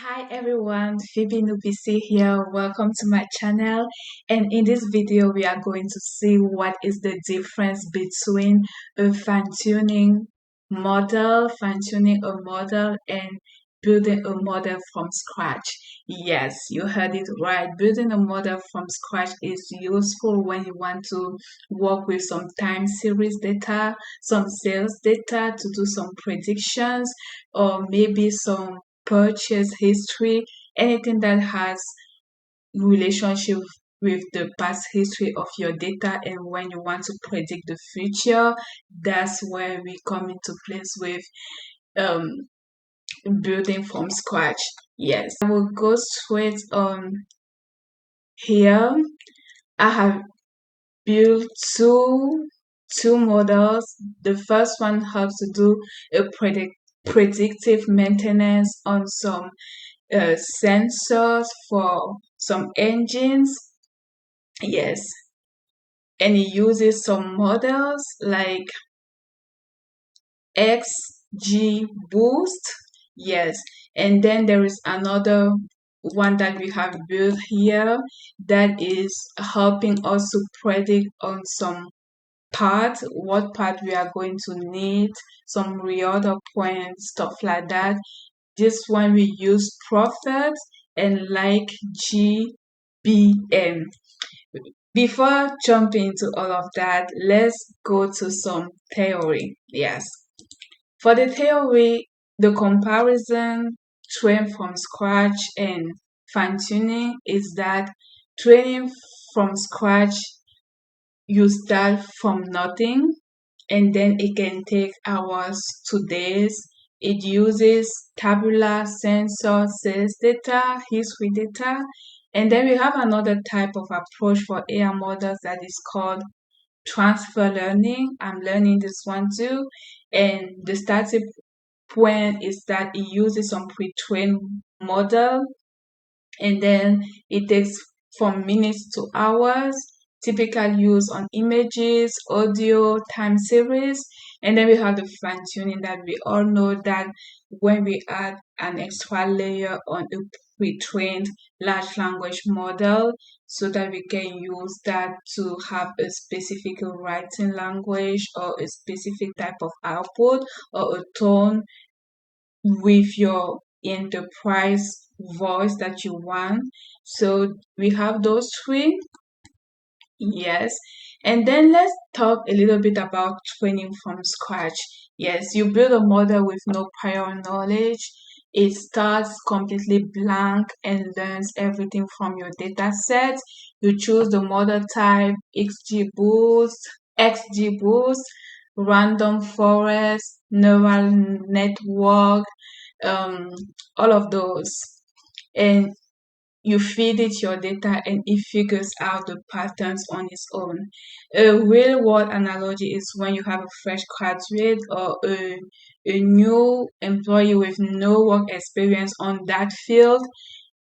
Hi everyone, Phoebe Nubisi here. Welcome to my channel. And in this video, we are going to see what is the difference between a fine-tuning a model, and building a model from scratch. Yes, you heard it right. Building a model from scratch is useful when you want to work with some time series data, some sales data to do some predictions, or maybe some purchase history, anything that has relationship with the past history of your data. And when you want to predict the future, that's where we come into place with um building from scratch. Yes, I will go straight on here. I have built two models. The first one helps to do a predictive maintenance on some sensors for some engines. Yes, and it uses some models like XGBoost. Yes, and then there is another one that we have built here that is helping us to predict on some what part we are going to need, some reorder points, stuff like that. This one we use Prophet and like GBM. Before jumping into all of that, let's go to some theory. Yes. For the theory, the comparison, train from scratch and fine tuning is that training from scratch, you start from nothing and then it can take hours to days. It uses tabular sensor sales data, history data, and then we have another type of approach for AI models that is called transfer learning. I'm learning this one too, and the starting point is that it uses some pre-trained model and then it takes from minutes to hours, typical use on images, audio, time series. And then we have the fine tuning that we all know that when we add an extra layer on a pre-trained large language model, so that we can use that to have a specific writing language or a specific type of output or a tone with your enterprise voice that you want. So we have those three. Yes. And then let's talk a little bit about training from scratch. Yes, you build a model with no prior knowledge. It starts completely blank and learns everything from your data set. You choose the model type, XGBoost, random forest, neural network, um, all of those. And you feed it your data and it figures out the patterns on its own. A real world analogy is when you have a fresh graduate or a new employee with no work experience on that field.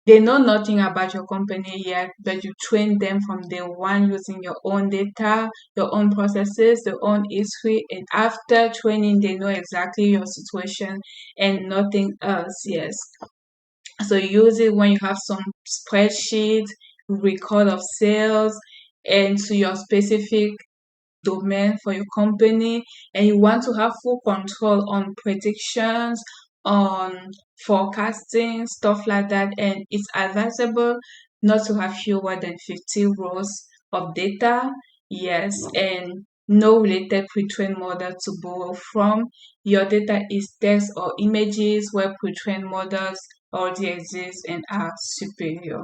They know nothing about your company yet, but you train them from day one using your own data, your own processes, your own history, and after training, they know exactly your situation and nothing else. Yes. So use it when you have some spreadsheet, record of sales, and to your specific domain for your company, and you want to have full control on predictions, on forecasting, stuff like that. And it's advisable not to have fewer than 50 rows of data. Yes, and no related pre-trained model to borrow from. Your data is text or images where pre-trained models already exist and are superior.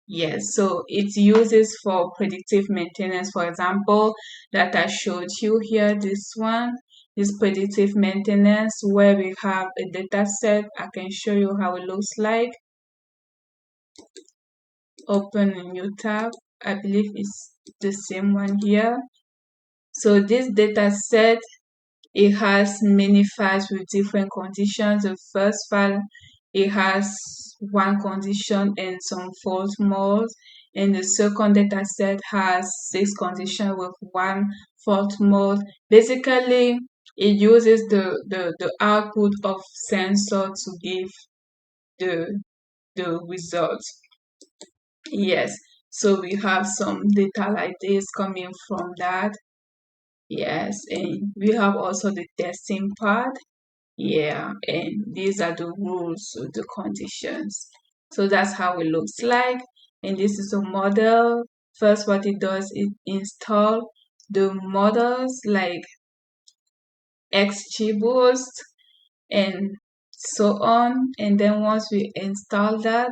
Yes, so it uses for predictive maintenance, for example, that I showed you here, this one, this predictive maintenance, where we have a data set. I can show you how it looks like. Open a new tab. I believe it's the same one here. So this data set, it has many files with different conditions. The first file, it has one condition and some false modes. And the second data set has 6 conditions with one fault mode. Basically, it uses the output of sensor to give the the results. Yes, so we have some data like this coming from that. Yes, and we have also the testing part. Yeah, and these are the rules, so the conditions. So that's how it looks like. And this is a model. First, what it does is install the models like XGBoost and so on. And then once we install that,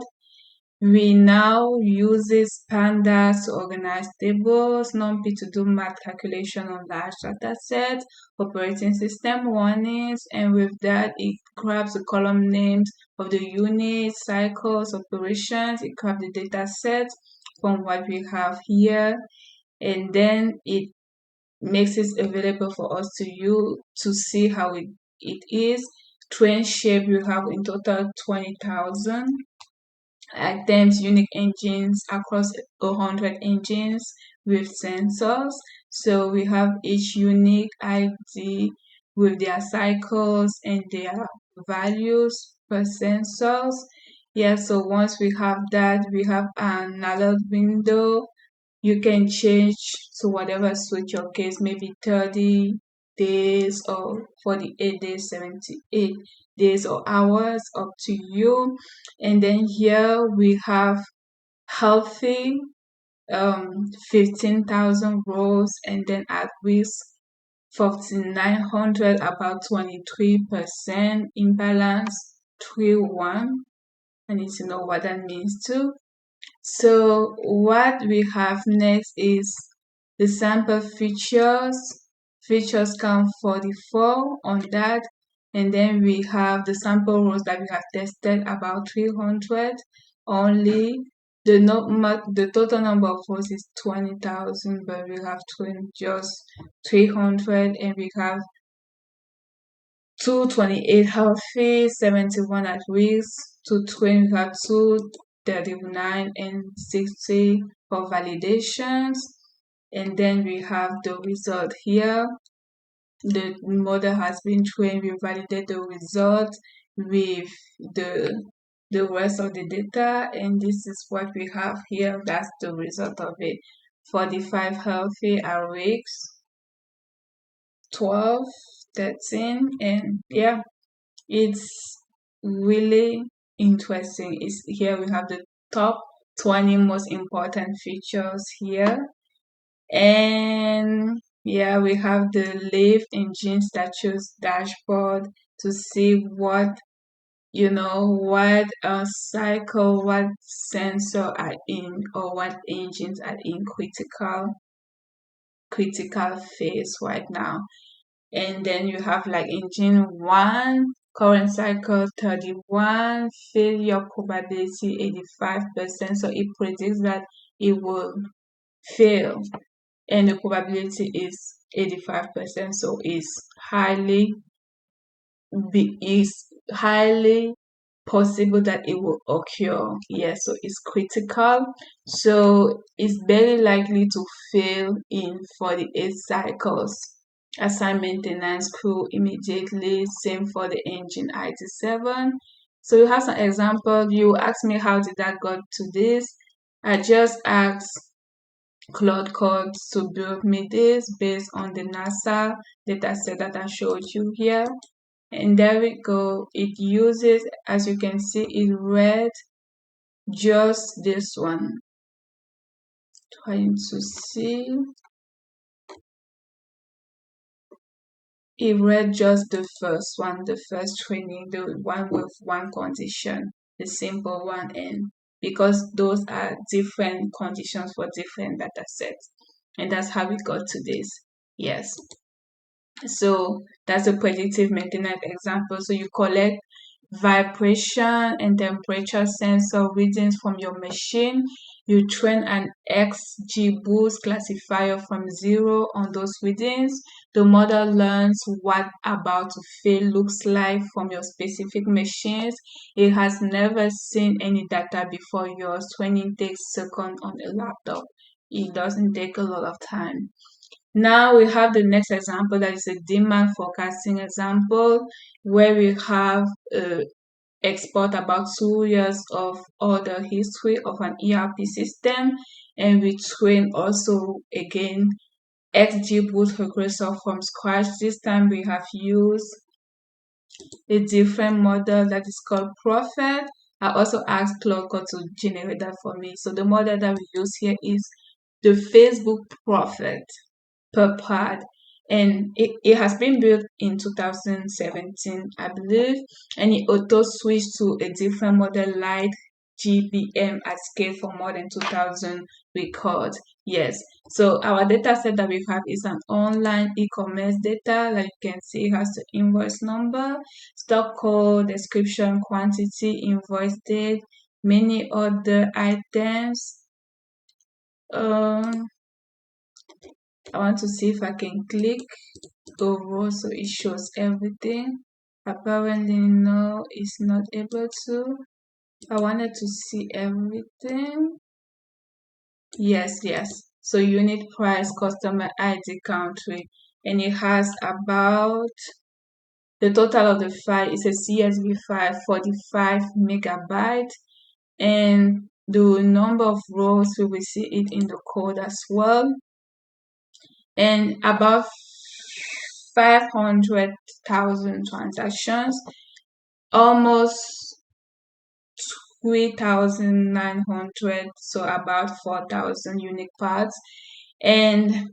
we now use this pandas to organize tables, NumPy to do math calculation on large data sets, operating system warnings, and with that it grabs the column names of the units, cycles, operations, it grabs the data set from what we have here, and then it makes it available for us to use to see how it is. Train shape we have in total 20,000 attempts unique engines across 100 engines with sensors. So we have each unique ID with their cycles and their values per sensors. Yeah, so once we have that, we have another window. You can change to whatever suits your case, maybe 30 days or 48 days, 78 days or hours, up to you. And then here we have healthy 15,000 rows, and then at risk 4,900, about 23%, imbalance 3-1. I need to know what that means too. So what we have next is the sample features. Features count 44 on that. And then we have the sample rows that we have tested, about 300 only. The total number of rows is 20,000, but we have just 300, and we have 228 healthy, 71 at risk, 220 we have 239 and 60 for validations. And then we have the result here. The model has been trained, we validate the result with the rest of the data, and this is what we have here. That's the result of it. 45 healthy at risk, 12, 13, and yeah, it's really interesting. It's here we have the top 20 most important features here, and yeah, we have the live engine status dashboard to see what what cycle, what sensor are in, or what engines are in critical phase right now. And then you have like engine 1, current cycle 31, failure probability 85%. So it predicts that it will fail, and the probability is 85%. So it's highly possible that it will occur. Yes, so it's critical. So it's very likely to fail in 48 cycles. Assign maintenance crew immediately. Same for the engine IT7. So you have some example. You ask me how did that got to this. I just asked Cloud Code to build me this based on the NASA dataset that I showed you here. And there we go. It uses, as you can see, it read just this one. Trying to see. It read just the first one, the first training, the one with one condition, the simple one, and because those are different conditions for different data sets. And that's how we got to this. Yes. So that's a predictive maintenance example. So you collect vibration and temperature sensor readings from your machine. You train an XGBoost classifier from 0 on those readings. The model learns what about to fail looks like from your specific machines. It has never seen any data before yours. Training takes seconds on a laptop. It doesn't take a lot of time. Now we have the next example, that is a demand forecasting example, where we have export about 2 years of all the history of an ERP system, and we train also again XGBoost regressor from scratch. This time we have used a different model that is called Prophet. I also asked Claude to generate that for me. So the model that we use here is the Facebook Prophet per pod, and it has been built in 2017, I believe, and it auto switched to a different model like GBM at scale for more than 2000 records. Yes, so our data set that we have is an online e-commerce data. Like you can see, it has the invoice number, stock code, description, quantity, invoice date, many other items. I want to see if I can click over so it shows everything. Apparently no, it's not able to. I wanted to see everything. Yes. So unit price, customer ID, country, and it has about the total of the file is a CSV file, 45 megabyte, and the number of rows we will see it in the code as well, and about 500,000 transactions, almost 3,900, so about 4,000 unique parts. And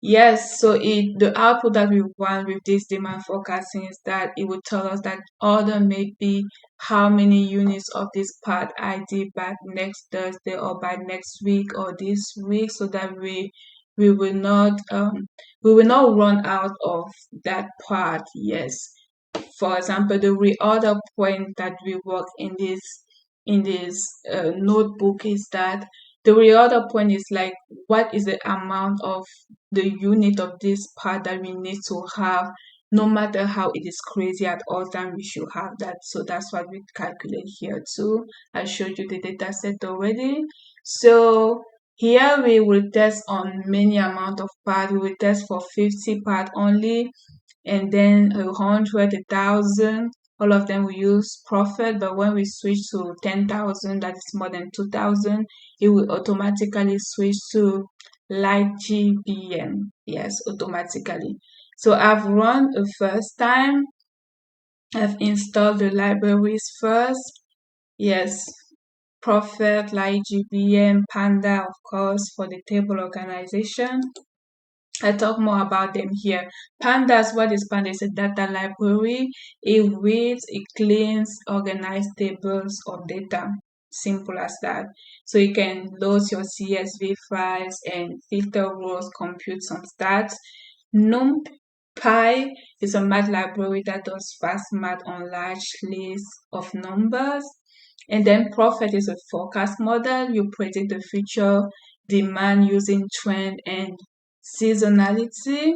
yes, so the output that we want with this demand forecasting is that it will tell us that order may be how many units of this part ID by next Thursday or by next week or this week, so that we will not run out of that part. Yes. For example, the reorder point that we work in this notebook is that the reorder point is like what is the amount of the unit of this part that we need to have. No matter how it is crazy at all time, we should have that. So that's what we calculate here too. I showed you the data set already. So here we will test on many amount of part. We will test for 50 part only, and then 100, 1,000. All of them we use Prophet, but when we switch to 10,000, that is more than 2,000, it will automatically switch to Light GBM. Yes, automatically. So I've run the first time. I've installed the libraries first. Yes, Prophet, Light GBM, Panda, of course, for the table organization. I talk more about them here. Pandas, what is Panda? It's a data library. It reads, it cleans, organizes tables of data. Simple as that. So you can load your CSV files and filter rows, compute some stats. NumPy is a math library that does fast math on large lists of numbers. And then Prophet is a forecast model. You predict the future demand using trend and seasonality.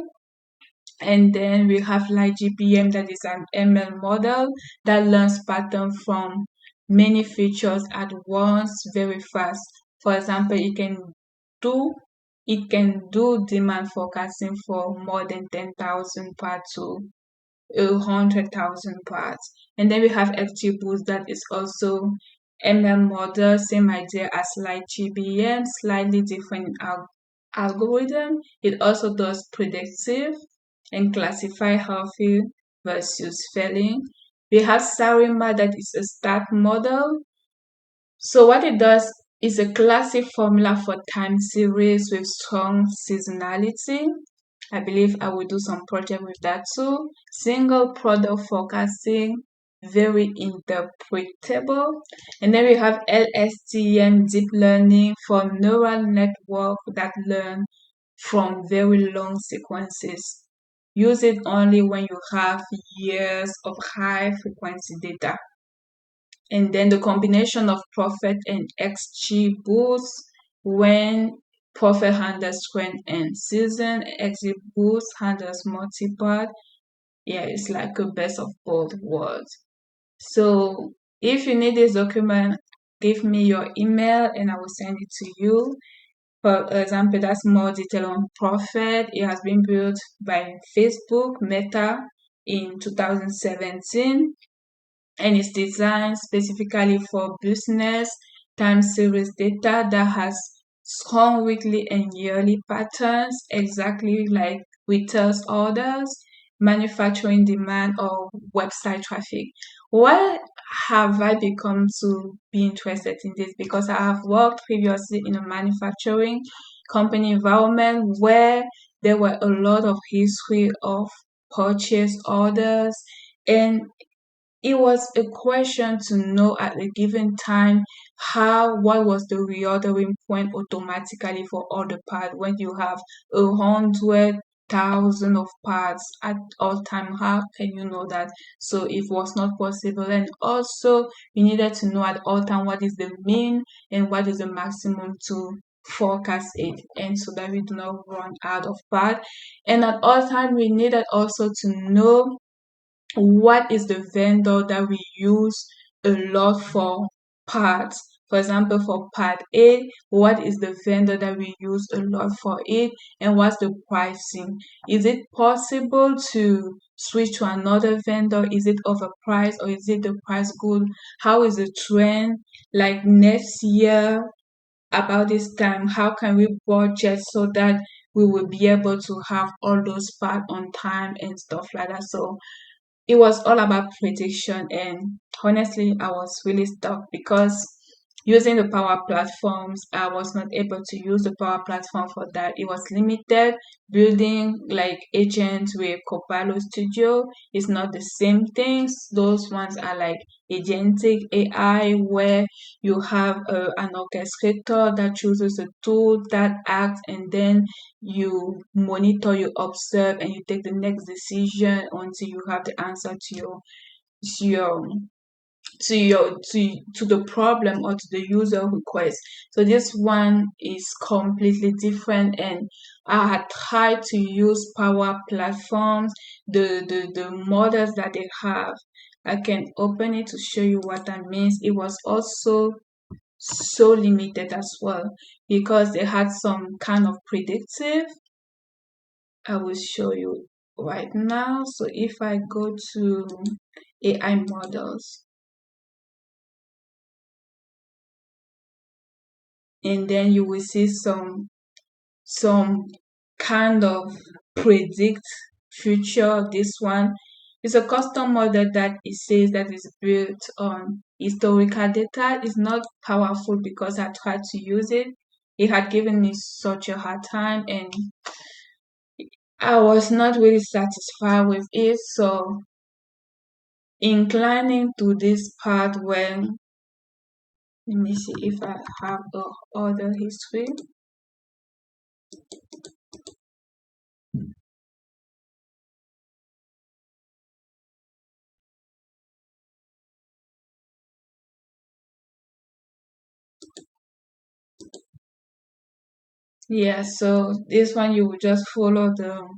And then we have like GPM, that is an ML model that learns pattern from many features at once very fast. For example, it can do demand forecasting for more than 10,000 parts to 100,000 parts. And then we have XGBoost, that is also ML model, same idea as like GBM, slightly different algorithm. It also does predictive and classify healthy versus failing. We have Sarima, that is a stat model. So what it does is a classic formula for time series with strong seasonality. I believe I will do some project with that too. Single product forecasting, very interpretable. And then we have LSTM, deep learning for neural network that learn from very long sequences. Use it only when you have years of high frequency data. And then the combination of Prophet and XGBoost, when Prophet handles trend and season, XGBoost handles multi-part. Yeah, it's like a best of both worlds. So if you need this document, give me your email and I will send it to you. For example, that's more detail on Prophet. It has been built by Facebook Meta in 2017. and it's designed specifically for business time series data that has strong weekly and yearly patterns, exactly like retail's orders, manufacturing demand, or website traffic. Why have I become to be interested in this? Because I have worked previously in a manufacturing company environment where there were a lot of history of purchase orders, and it was a question to know at a given time what was the reordering point automatically for all the parts when you have 100,000 of parts at all time. How can you know that? So it was not possible. And also we needed to know at all time what is the mean and what is the maximum to forecast it, and so that we do not run out of part. And at all time we needed also to know what is the vendor that we use a lot for parts. For example, for part A, what is the vendor that we use a lot for it, and what's the pricing? Is it possible to switch to another vendor? Is it overpriced or is it the price good? How is the trend? Like next year, about this time, how can we budget so that we will be able to have all those parts on time and stuff like that? So it was all about prediction, and honestly I was really stuck because using the power platforms, I was not able to use the power platform for that. It was limited. Building like agents with Copilot Studio is not the same things. Those ones are like agentic AI, where you have an orchestrator that chooses a tool that acts, and then you monitor, you observe, and you take the next decision until you have the answer to your to the problem or to the user request. So this one is completely different, and I had tried to use power platforms, the models that they have. I can open it to show you what that means. It was also so limited as well because they had some kind of predictive. I will show you right now. So if I go to AI models, and then you will see some kind of predict future. This one is a custom model that it says that is built on historical data. It's not powerful because I tried to use it. It had given me such a hard time, and I was not really satisfied with it. So inclining to this part when, let me see if I have the other history. Yeah, so this one you will just follow the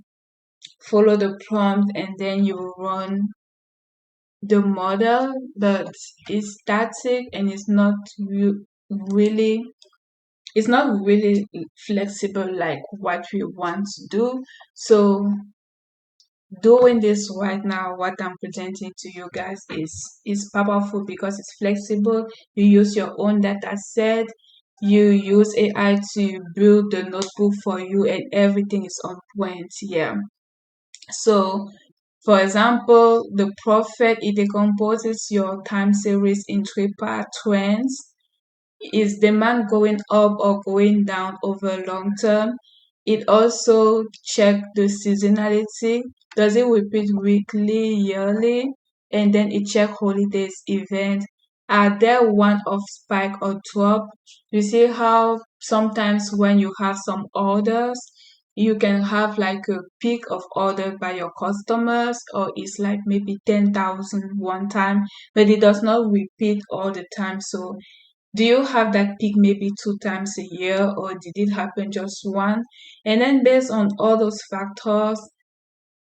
prompt, and then you run the model, but it's static and really it's not really flexible like what we want to do. So doing this right now, what I'm presenting to you guys is powerful because it's flexible. You use your own data set, you use AI to build the notebook for you, and everything is on point. Yeah. So for example, the prophet, it decomposes your time series in three-part trends. Is demand going up or going down over long term? It also check the seasonality. Does it repeat weekly, yearly? And then it check holidays, event. Are there one-off spike or drop? You see how sometimes when you have some orders, you can have like a peak of order by your customers, or it's like maybe 10,000 one time, but it does not repeat all the time. So do you have that peak maybe two times a year, or did it happen just one? And then based on all those factors,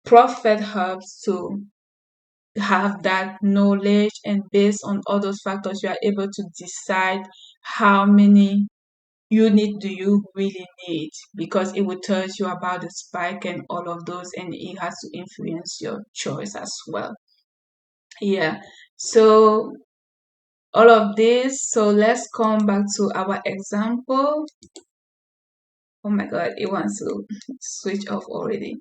Prophet helps to have that knowledge, and based on all those factors, you are able to decide how many unit do you really need, because it will tell you about the spike and all of those, and it has to influence your choice as well. Yeah. So all of this, so let's come back to our example. Oh my god, it wants to switch off already.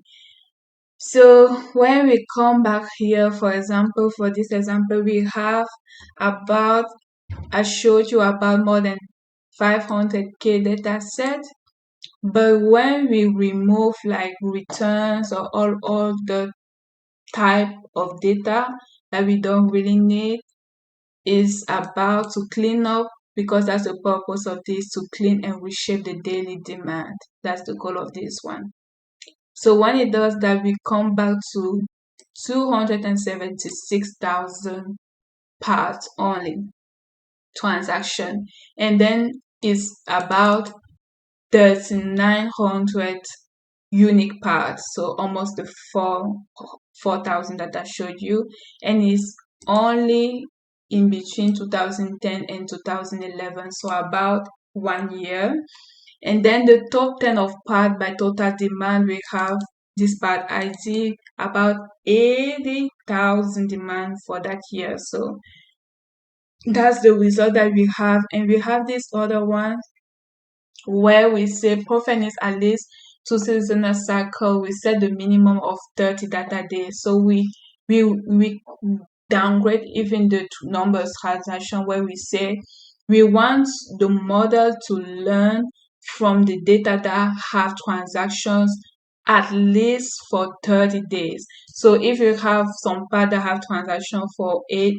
So when we come back here, for example, for this example, we have about, I showed you about more than 500k data set. But when we remove like returns or all the type of data that we don't really need, is about to clean up, because that's the purpose of this, to clean and reshape the daily demand. That's the goal of this one. So when it does that, we come back to 276,000 parts only transaction, and then it's about 3,900 unique parts, so almost the 4,000 that I showed you, and it's only in between 2010 and 2011, so about 1 year. And then the top 10 of part by total demand, we have this part ID, about 80,000 demand for that year. So that's the result that we have. And we have this other one where we say profit is at least 2 seasonal cycle. We set the minimum of 30 data days. So we downgrade even the numbers transaction, where we say we want the model to learn from the data that have transactions at least for 30 days. So if you have some part that have transaction for 8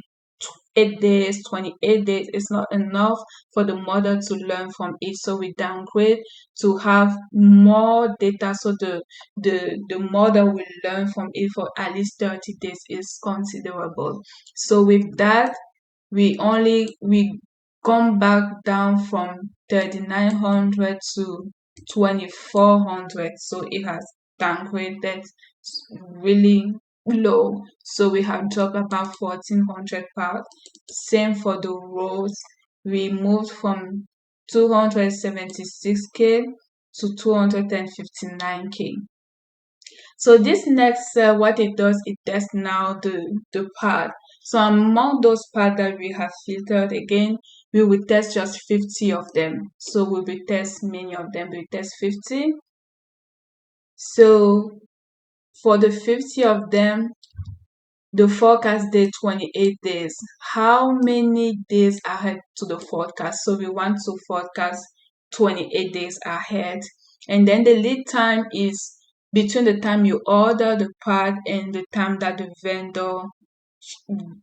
days, 28 days, it's not enough for the model to learn from it. So we downgrade to have more data, so the model will learn from it for at least 30 days is considerable. So with that, we come back down from 3,900 to 2,400. So it has downgraded really low. So we have dropped about 1,400 parts. Same for the rows. We moved from 276k to 259k. So this next what it does, it tests now the part. So among those parts that we have filtered, again, we will test just 50 of them. So we will test many of them. We test 50. So for the 50 of them, the forecast date 28 days. How many days ahead to the forecast? So we want to forecast 28 days ahead. And then the lead time is between the time you order the part and the time that the vendor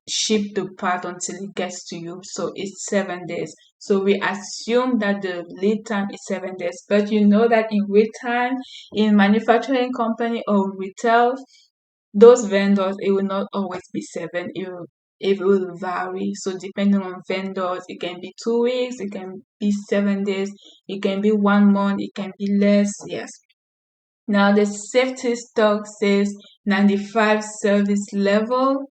ship the part until it gets to you. So it's 7 days. So we assume that the lead time is 7 days. But you know that in real time, in manufacturing company or retail, those vendors, it will not always be 7. It will vary. So depending on vendors, it can be 2 weeks, it can be 7 days, it can be 1 month, it can be less. Yes. Now the safety stock says 95 service level.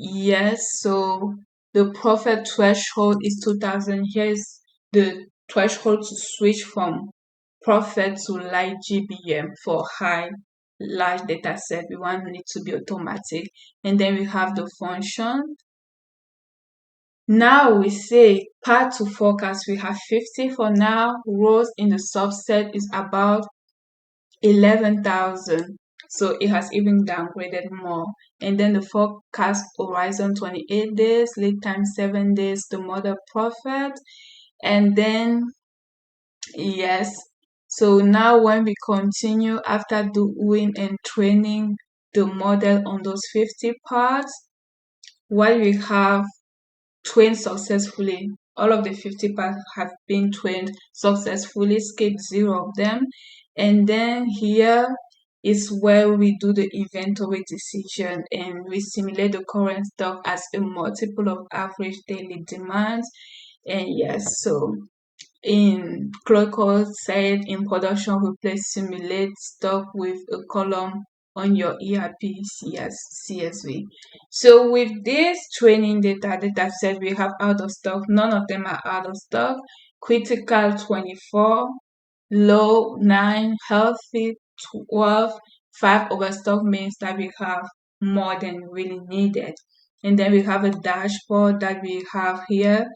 Yes, so the profit threshold is 2,000. Here is the threshold to switch from profit to light GBM for high large data set. We want it to be automatic. And then we have the function. Now we say part to forecast, we have 50 for now. Rows in the subset is about 11,000. So it has even downgraded more. And then the forecast horizon 28 days, lead time 7 days, the model profit. And then, yes. So now when we continue after doing and training the model on those 50 parts, while we have trained successfully, all of the 50 parts have been trained successfully, skip 0 of them. And then here is where we do the inventory decision and we simulate the current stock as a multiple of average daily demands. And yes, so in Clockle said in production, replace simulate stock with a column on your ERP CSV. So with this training data set, we have out of stock. None of them are out of stock. Critical 24, low 9, healthy 12, 5 overstock means that we have more than really needed. and then we have a dashboard that we have here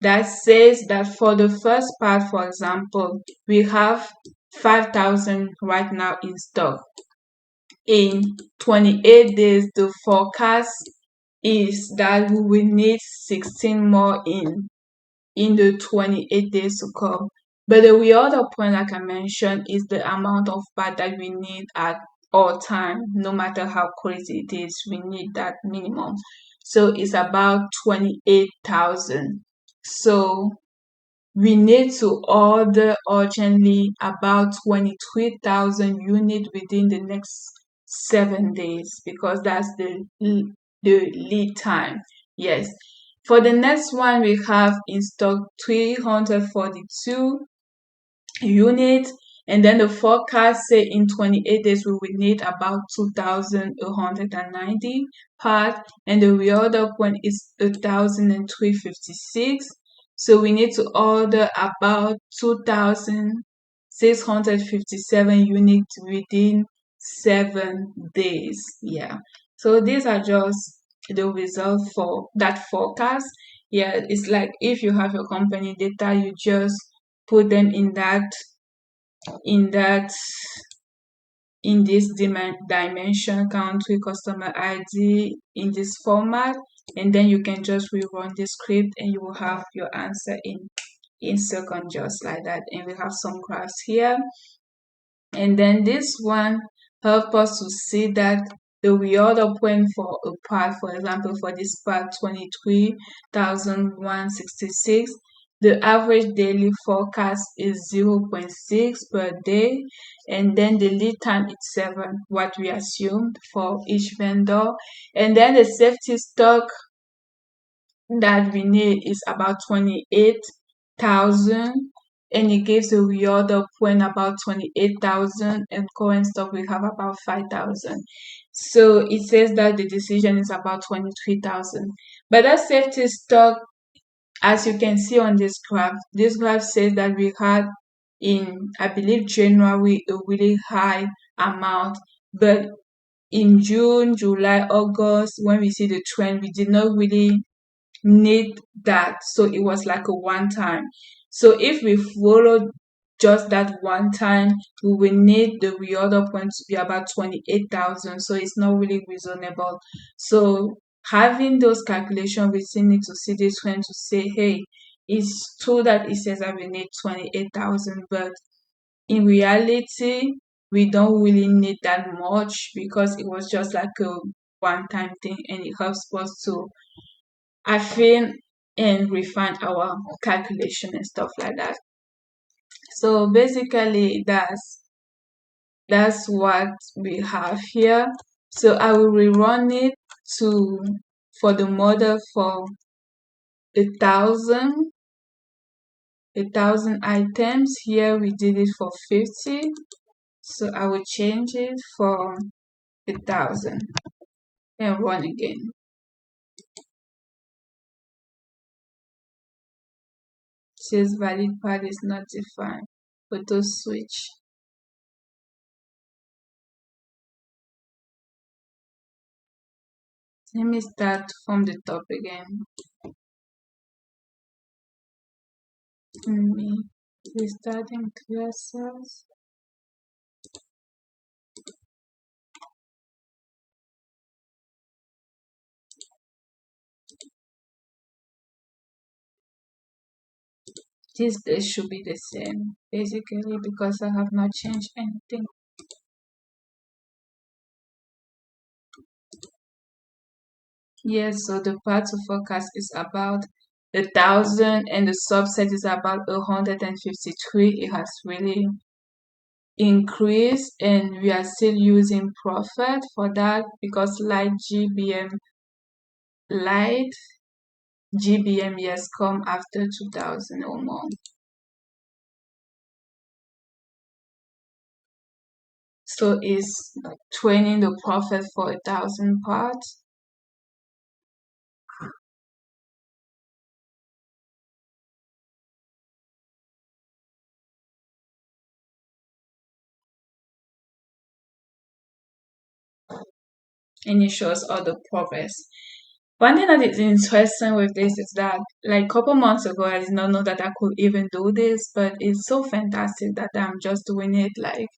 that says that for the first part, for example, we have 5,000 right now in stock. In 28 days, the forecast is that we will need 16 more in the 28 days to come. But the real other point, like I mentioned, is the amount of part that we need at all time. No matter how crazy it is, we need that minimum. So it's about 28,000. So we need to order urgently about 23,000 units within the next 7 days, because that's the lead time. Yes. For the next one, we have in stock 342 units, and then the forecast say in 28 days we will need about 2,190 parts, and the reorder point is 1,356. So we need to order about 2,657 units within 7 days. Yeah. So these are just the results for that forecast. Yeah, it's like if you have your company data, you just put them in that in this dimension, country, customer ID, in this format, and then you can just rerun the script and you will have your answer in seconds, just like that. And we have some graphs here, and then this one help us to see that the reorder point for a part, for example, for this part 23,166, the average daily forecast is 0.6 per day, and then the lead time is 7, what we assumed for each vendor, and then the safety stock that we need is about 28,000, and it gives a reorder point about 28,000, and current stock we have about 5,000. So it says that the decision is about 23,000. But that safety stock, as you can see on this graph says that we had in, I believe, January a really high amount, but in June, July, August, when we see the trend, we did not really need that. So it was like a one time. So if we follow just that one time, we will need the reorder point to be about 28,000. So it's not really reasonable. So having those calculations, we still need to see this trend to say, hey, it's true that it says that we need 28,000, but in reality, we don't really need that much because it was just like a one time thing, and it helps us to affine and refine our calculation and stuff like that. So basically that's what we have here. So I will rerun it to for the model for a thousand items. Here we did it for 50. So I will change it for 1,000 and run again. Says valid path is not defined. Auto switch. Let me start from the top again. Me restarting classes. This place should be the same, basically, because I have not changed anything. Yes, so the part to forecast is about 1,000 and the subset is about 153. It has really increased, and we are still using profit for that because light GBM, yes, come after 2,000 or more. So it's training the profit for 1,000 parts. And it shows all the progress. One thing that is interesting with this is that, like, a couple months ago, I did not know that I could even do this, but it's so fantastic that I'm just doing it like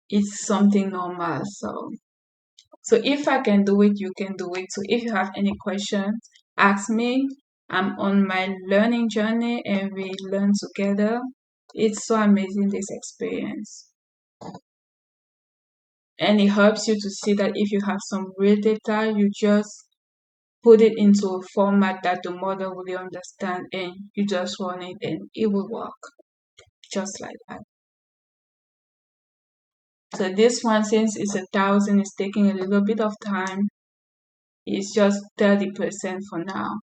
it's something normal. So if I can do it, you can do it. So if you have any questions, ask me. I'm on my learning journey and we learn together. It's so amazing, this experience. And it helps you to see that if you have some real data, you just put it into a format that the model will understand and you just run it and it will work just like that. So this one, since it's 1,000, it's taking a little bit of time. It's just 30% for now.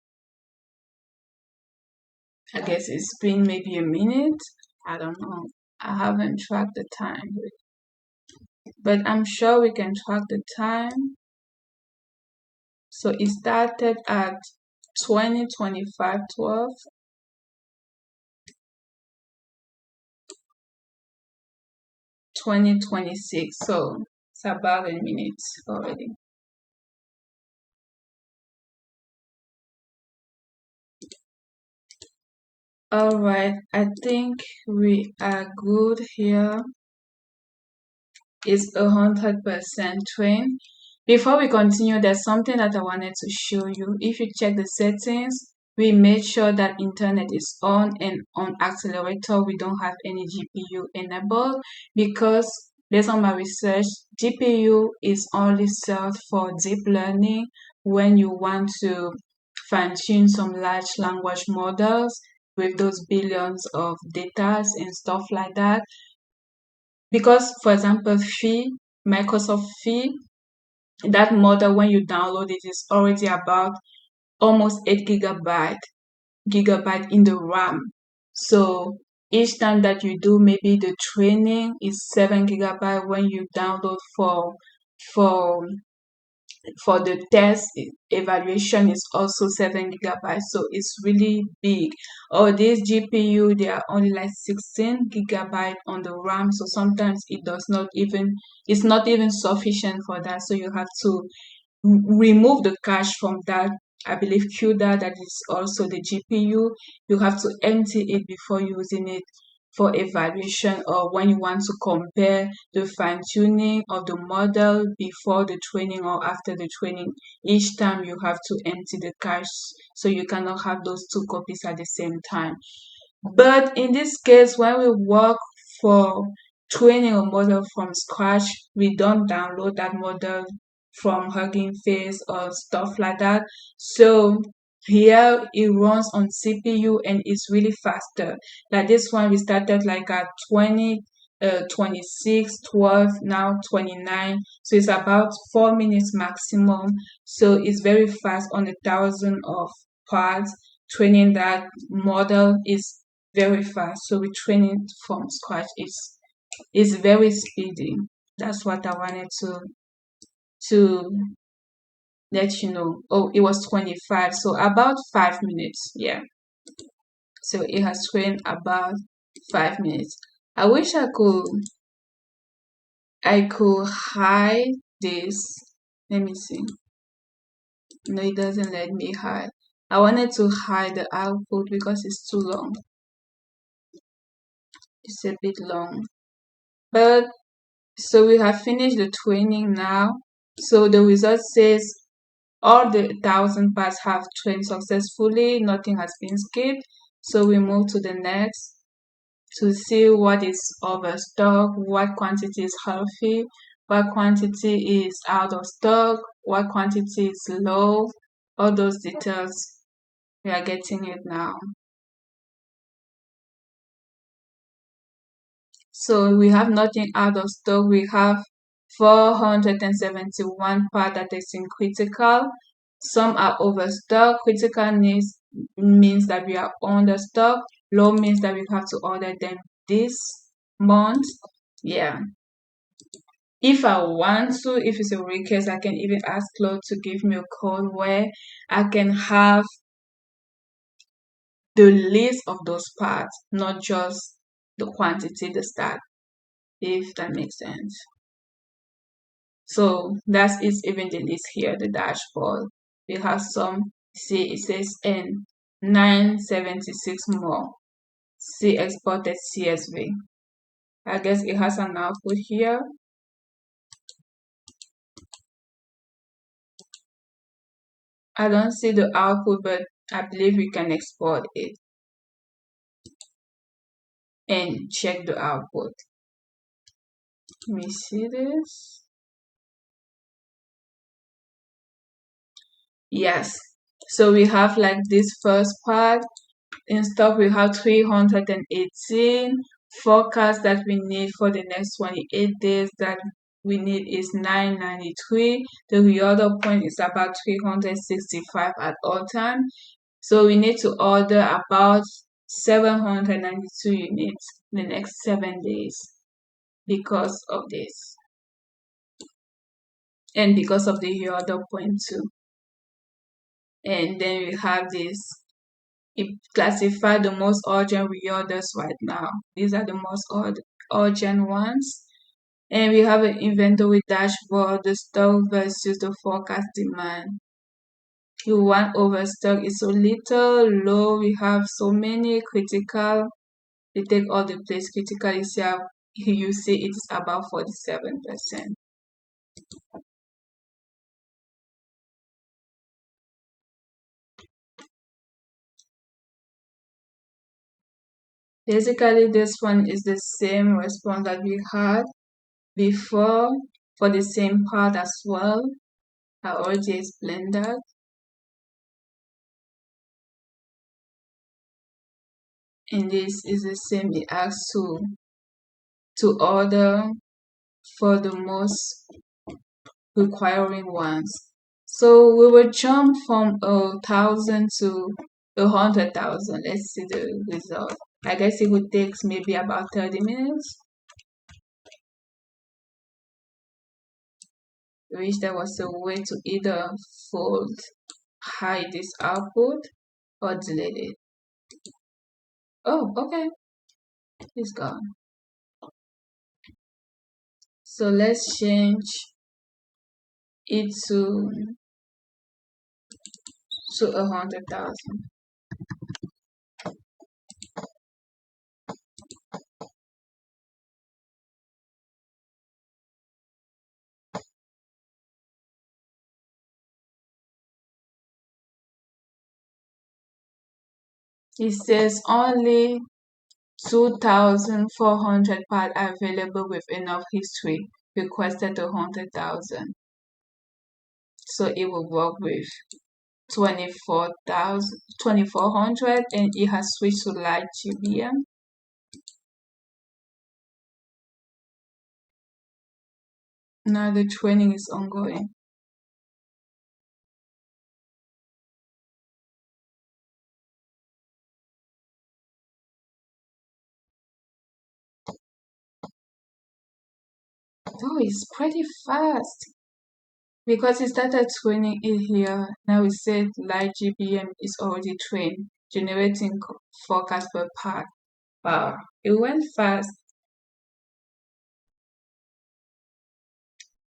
I guess it's been maybe a minute. I don't know. I haven't tracked the time, but I'm sure we can track the time. So it started at 2025 12, 2026. So it's about a minute already. All right, I think we are good here. It's 100% trained. Before we continue, there's something that I wanted to show you. If you check the settings, we made sure that internet is on, and on accelerator, we don't have any GPU enabled because based on my research, GPU is only served for deep learning when you want to fine-tune some large language models with those billions of data and stuff like that. Because, for example, Microsoft Phi, that model, when you download it, is already about almost 8 gigabyte in the RAM. So each time that you do maybe the training is 7 gigabyte. When you download for for the test evaluation is also 7 gigabytes, so it's really big. Or this GPU, they are only like 16 gigabyte on the RAM, so sometimes it's not even sufficient for that, so you have to remove the cache from that. I believe CUDA, that is also the GPU. You have to empty it before using it for evaluation, or when you want to compare the fine tuning of the model before the training or after the training. Each time you have to empty the cache, so you cannot have those two copies at the same time. But in this case, when we work for training a model from scratch, we don't download that model from Hugging Face or stuff like that. So here it runs on CPU and it's really faster. Like this one, we started like at 20, 26, 12, now 29. So it's about 4 minutes maximum. So it's very fast on 1,000 of parts. Training that model is very fast. So we train it from scratch. It's very speedy. That's what I wanted to let you know. Oh, it was 25. So about 5 minutes. Yeah. So it has trained about 5 minutes. I wish I could hide this. Let me see. No, it doesn't let me hide. I wanted to hide the output because it's too long. It's a bit long. But so we have finished the training now. So the result says all the 1,000 parts have trained successfully. Nothing has been skipped. So we move to the next to see what is overstock, what quantity is healthy, what quantity is out of stock, what quantity is low. All those details, we are getting it now. So we have nothing out of stock. We have 471 parts that is in critical. Some are overstock. Critical needs means that we are understock. Low means that we have to order them this month. Yeah. If I want to, if it's a request, I can even ask Claude to give me a code where I can have the list of those parts, not just the quantity, the start, if that makes sense. So that is even the list here, the dashboard. we have some, see it says N 976 more. See exported CSV. I guess it has an output here. I don't see the output, but I believe we can export it and check the output. Let me see this. Yes. So we have like this first part. In stock, we have 318. Forecast that we need for the next 28 days that we need is 993. The reorder point is about 365 at all time. So we need to order about 792 units in the next 7 days because of this. And because of the reorder point too. And then we have this. It classified the most urgent reorders right now. These are the most urgent ones. And we have an inventory dashboard, the stock versus the forecast demand. You want overstock is so little, low, we have so many critical. They take all the place critical. You see it is about 47%. Basically, this one is the same response that we had before for the same part as well. I already explained that. And this is the same. It asks to order for the most requiring ones. So we will jump from 1,000 to 100,000. Let's see the result. I guess it would take maybe about 30 minutes. I wish there was a way to either hide this output or delete it. Oh, okay. It's gone. So let's change it to 100,000. It says only 2,400 parts available with enough history. Requested 100,000. So it will work with 2,400, and it has switched to light GBM. Now the training is ongoing. Oh, it's pretty fast. Because it started training it here. Now it said light GBM is already trained, generating forecast per part. Wow, it went fast.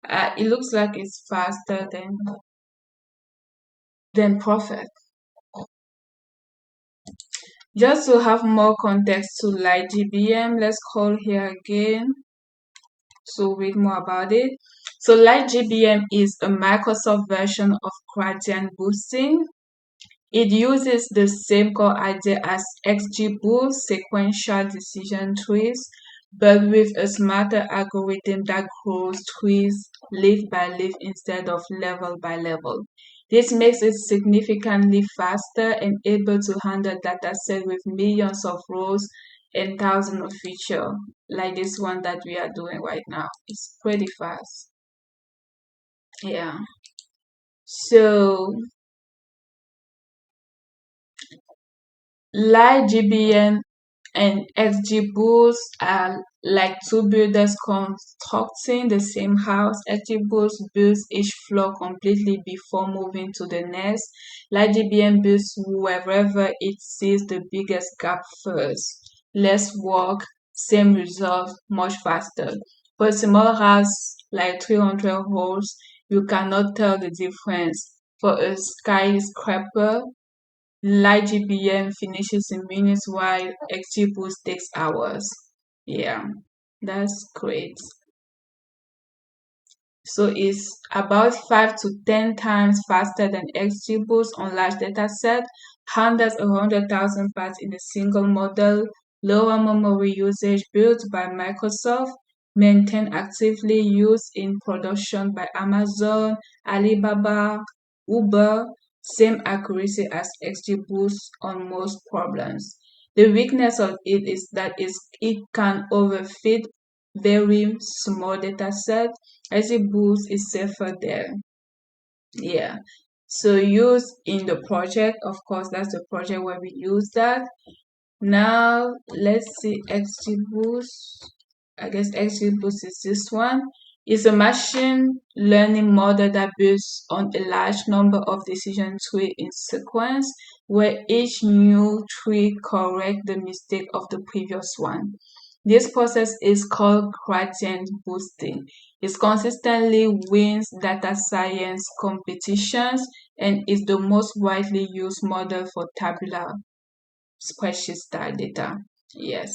It looks like it's faster than Prophet. Just to have more context to light GBM, let's call here again to read more about it. So light GBM is a Microsoft version of gradient boosting. It uses the same core idea as XGBoost sequential decision trees, but with a smarter algorithm that grows trees leaf by leaf instead of level by level. This makes it significantly faster and able to handle datasets with millions of rows and thousands of features, like this one that we are doing right now. It's pretty fast. Yeah. So light GBM and XGBoost are like two builders constructing the same house. XGBoost builds each floor completely before moving to the next. Light GBM builds wherever it sees the biggest gap first. Less work, same result, much faster. For a small house like 300 holes, you cannot tell the difference. For a skyscraper, light GBM finishes in minutes while XGBoost takes hours. Yeah, that's great. So it's about 5 to 10 times faster than XGBoost on large dataset, handles 100,000 parts in a single model, lower memory usage built by Microsoft, maintained actively used in production by Amazon, Alibaba, Uber, same accuracy as XGBoost on most problems. The weakness of it is that it can overfit very small dataset. As a boost is safer there. Yeah. So use in the project, of course, that's the project where we use that. Now let's see XGBoost. I guess XGBoost is this one. It's a machine learning model that builds on a large number of decision trees in sequence, where each new tree corrects the mistake of the previous one. This process is called gradient boosting. It consistently wins data science competitions and is the most widely used model for tabular spreadsheet style data. Yes.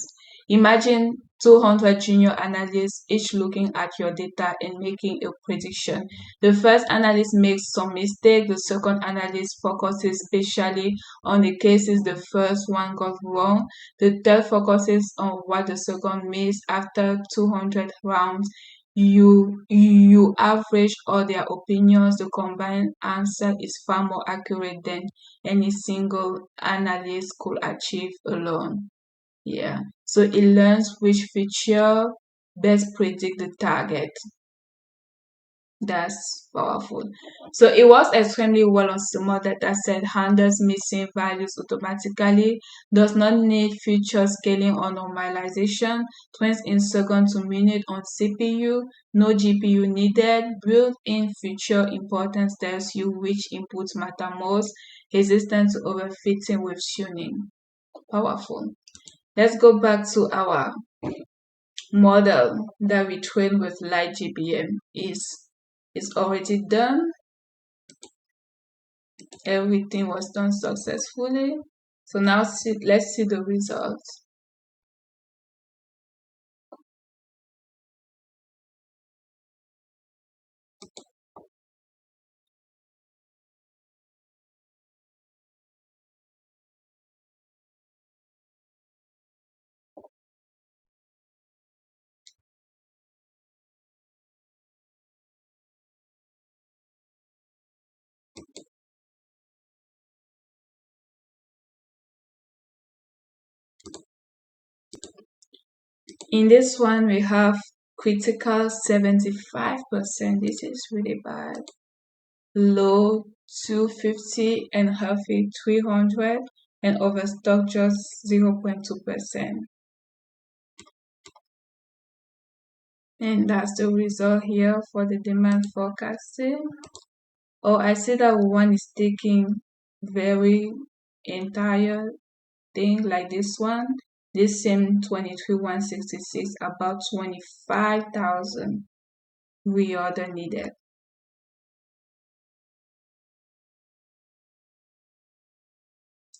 Imagine 200 junior analysts each looking at your data and making a prediction. The first analyst makes some mistake, the second analyst focuses specially on the cases the first one got wrong, the third focuses on what the second missed. After 200 rounds, you average all their opinions. The combined answer is far more accurate than any single analyst could achieve alone. Yeah. So it learns which feature best predict the target. That's powerful. So it works extremely well on small data set, handles missing values automatically, does not need future scaling or normalization, twins in second to minute on CPU, no GPU needed, built-in feature importance tells you which inputs matter most, resistant to overfitting with tuning. Powerful. Let's go back to our model that we trained with light GBM. Is already done. Everything was done successfully. So now let's see the results. In this one, we have critical 75%. This is really bad. Low 250 and healthy 300 and overstock just 0.2%. And that's the result here for the demand forecasting. Oh, I see that one is taking very entire thing like this one. This same 23,166, about 25,000 reorder needed.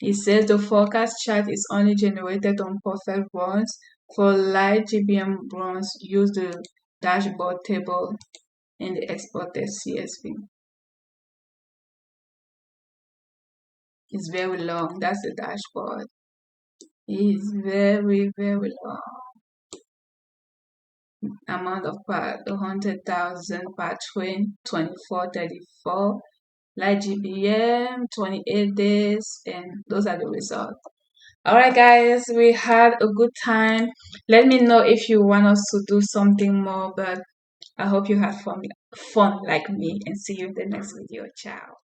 It says the forecast chart is only generated on perfect runs. For light GBM runs, use the dashboard table in the exported CSV. It's very long. That's the dashboard. It's very, very long. Amount of part 100,000 per train 2434, light GBM 28 days, and those are the results. Alright guys, we had a good time. Let me know if you want us to do something more, but I hope you had fun like me, and see you in the next video. Ciao.